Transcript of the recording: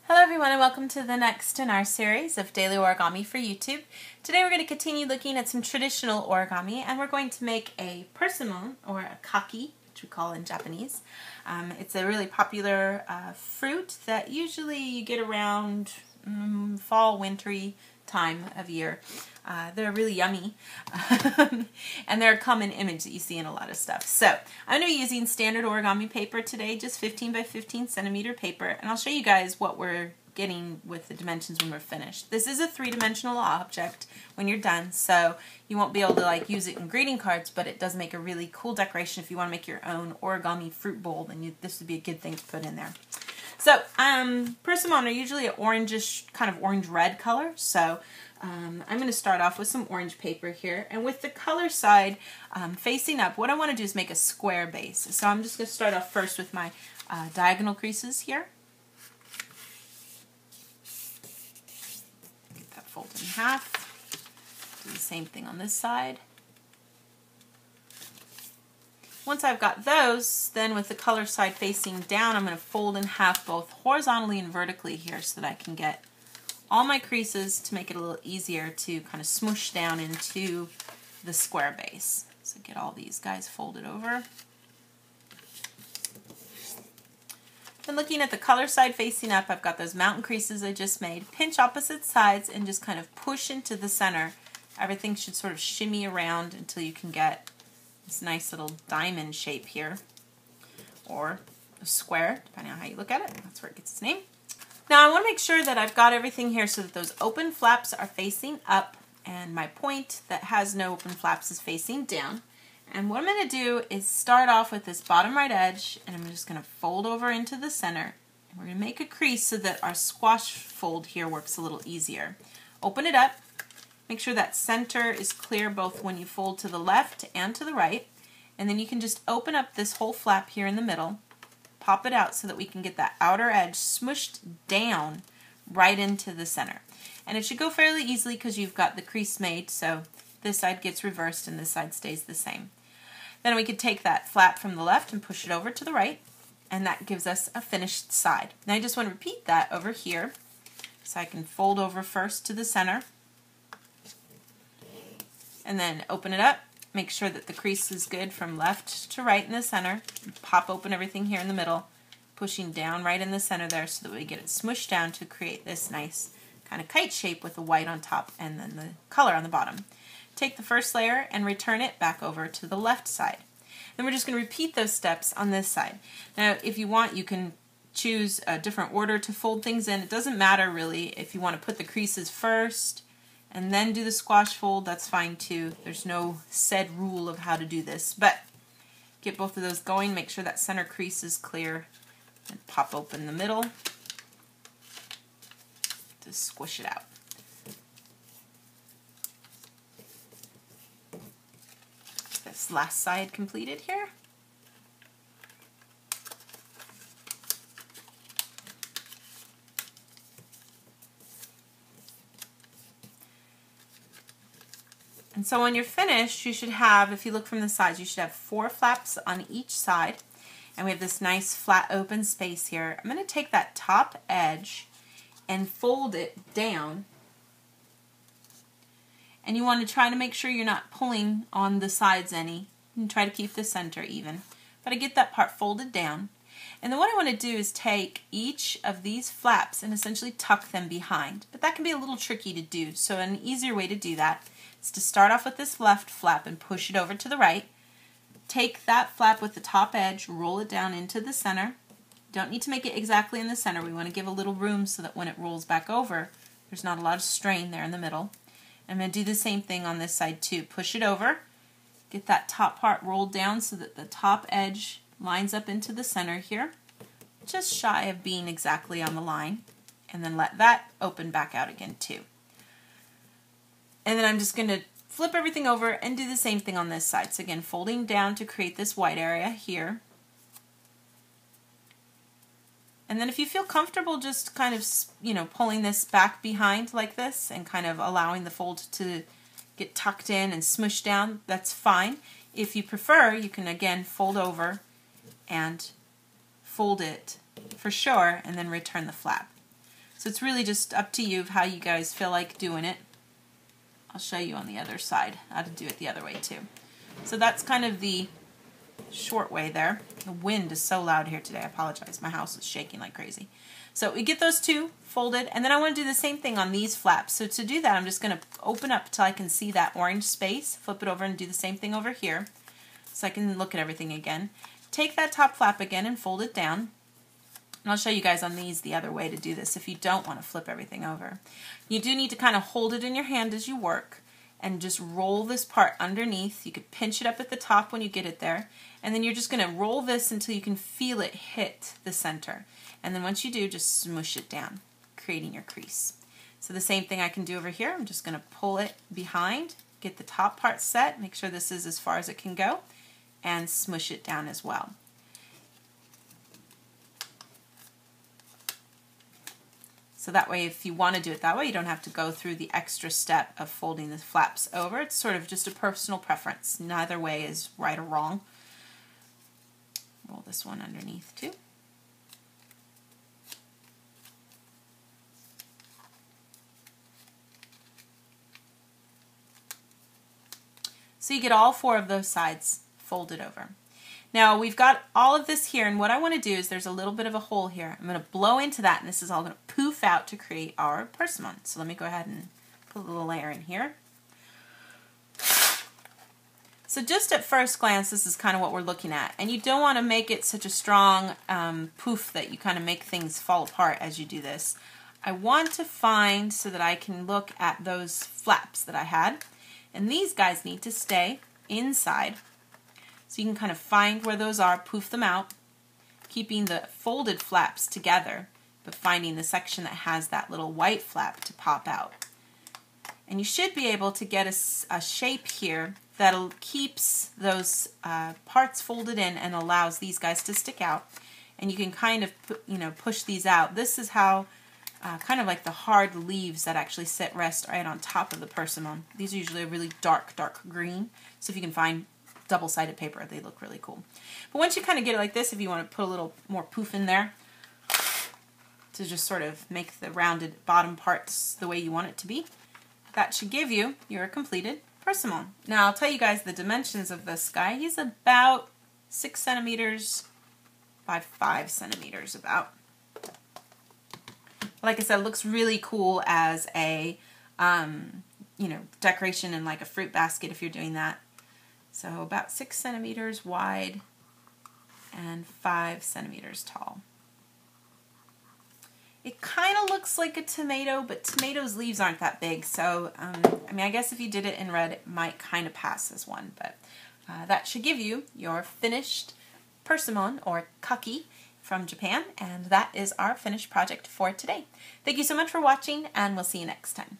Hello everyone and welcome to the next in our series of Daily Origami for YouTube. Today we're going to continue looking at some traditional origami and we're going to make a persimmon or a kaki, which we call in Japanese. It's a really popular fruit that usually you get around fall, wintry time of year. They're really yummy and they're a common image that you see in a lot of stuff. So I'm going to be using standard origami paper today, just 15 by 15 centimeter paper, and I'll show you guys what we're getting with the dimensions when we're finished. This is a three-dimensional object when you're done, so you won't be able to use it in greeting cards, but it does make a really cool decoration if you want to make your own origami fruit bowl. Then this would be a good thing to put in there. So persimmon are usually an orangish, kind of orange-red color, so I'm going to start off with some orange paper here, and with the color side facing up, what I want to do is make a square base. So I'm just going to start off first with my diagonal creases here. Get that folded in half. Do the same thing on this side. Once I've got those, then with the color side facing down, I'm going to fold in half both horizontally and vertically here so that I can get all my creases to make it a little easier to kind of smoosh down into the square base. So get all these guys folded over. Then looking at the color side facing up, I've got those mountain creases I just made. Pinch opposite sides and just kind of push into the center. Everything should sort of shimmy around until you can get this nice little diamond shape here, or a square, depending on how you look at it. That's where it gets its name. Now I want to make sure that I've got everything here so that those open flaps are facing up and my point that has no open flaps is facing down. And what I'm going to do is start off with this bottom right edge, and I'm just going to fold over into the center. And we're going to make a crease so that our squash fold here works a little easier. Open it up. Make sure that center is clear both when you fold to the left and to the right. And then you can just open up this whole flap here in the middle. Pop it out so that we can get that outer edge smushed down right into the center. And it should go fairly easily because you've got the crease made, so this side gets reversed and this side stays the same. Then we could take that flap from the left and push it over to the right, and that gives us a finished side. Now I just want to repeat that over here. So I can fold over first to the center, and then open it up. Make sure that the crease is good from left to right in the center. Pop open everything here in the middle, pushing down right in the center there so that we get it smushed down to create this nice kind of kite shape with the white on top and then the color on the bottom. Take the first layer and return it back over to the left side. Then we're just going to repeat those steps on this side. Now if you want, you can choose a different order to fold things in. It doesn't matter really if you want to put the creases first and then do the squash fold, that's fine too. There's no said rule of how to do this, but get both of those going, make sure that center crease is clear, and pop open the middle to squish it out. This last side completed here. And so when you're finished, you should have, if you look from the sides, you should have 4 flaps on each side. And we have this nice flat open space here. I'm going to take that top edge and fold it down. And you want to try to make sure you're not pulling on the sides any. And try to keep the center even. But I get that part folded down. And then what I want to do is take each of these flaps and essentially tuck them behind. But that can be a little tricky to do. So an easier way to do that is to start off with this left flap and push it over to the right. Take that flap with the top edge, roll it down into the center. Don't need to make it exactly in the center. We want to give a little room so that when it rolls back over, there's not a lot of strain there in the middle. I'm going to do the same thing on this side too. Push it over, get that top part rolled down so that the top edge lines up into the center here, just shy of being exactly on the line, and then let that open back out again too. And then I'm just going to flip everything over and do the same thing on this side. So again, folding down to create this white area here. And then if you feel comfortable just kind of, pulling this back behind like this and kind of allowing the fold to get tucked in and smushed down, that's fine. If you prefer, you can again fold over and fold it for sure and then return the flap. So it's really just up to you how you guys feel like doing it. I'll show you on the other side how to do it the other way too. So that's kind of the short way there. The wind is so loud here today. I apologize. My house is shaking like crazy. So we get those two folded, and then I want to do the same thing on these flaps. So to do that, I'm just going to open up till I can see that orange space, flip it over and do the same thing over here so I can look at everything again. Take that top flap again and fold it down. And I'll show you guys on these the other way to do this if you don't want to flip everything over. You do need to kind of hold it in your hand as you work and just roll this part underneath. You could pinch it up at the top when you get it there, and then you're just going to roll this until you can feel it hit the center. And then once you do, just smoosh it down, creating your crease. So the same thing I can do over here. I'm just going to pull it behind, get the top part set, make sure this is as far as it can go, and smoosh it down as well. So that way, if you want to do it that way, you don't have to go through the extra step of folding the flaps over. It's sort of just a personal preference. Neither way is right or wrong. Roll this one underneath too. So you get all four of those sides folded over. Now we've got all of this here, and what I want to do is there's a little bit of a hole here. I'm going to blow into that, and this is all going to poof out to create our persimmon. So let me go ahead and put a little layer in here. So just at first glance, this is kind of what we're looking at, and you don't want to make it such a strong poof that you kind of make things fall apart as you do this. I want to find so that I can look at those flaps that I had, and these guys need to stay inside. So you can kind of find where those are, poof them out, keeping the folded flaps together, but finding the section that has that little white flap to pop out. And you should be able to get a shape here that keeps those parts folded in and allows these guys to stick out. And you can kind of push these out. This is how kind of like the hard leaves that actually rest right on top of the persimmon. These are usually a really dark green. So if you can find double-sided paper, they look really cool. But once you kind of get it like this, if you want to put a little more poof in there to just sort of make the rounded bottom parts the way you want it to be, that should give you your completed persimmon. Now I'll tell you guys the dimensions of this guy. He's about 6 centimeters by 5 centimeters about. Like I said, it looks really cool as a decoration in like a fruit basket if you're doing that. So about 6 centimeters wide and 5 centimeters tall. It kind of looks like a tomato, but tomatoes' leaves aren't that big. So, I guess if you did it in red, it might kind of pass as one. But that should give you your finished persimmon or kaki from Japan. And that is our finished project for today. Thank you so much for watching, and we'll see you next time.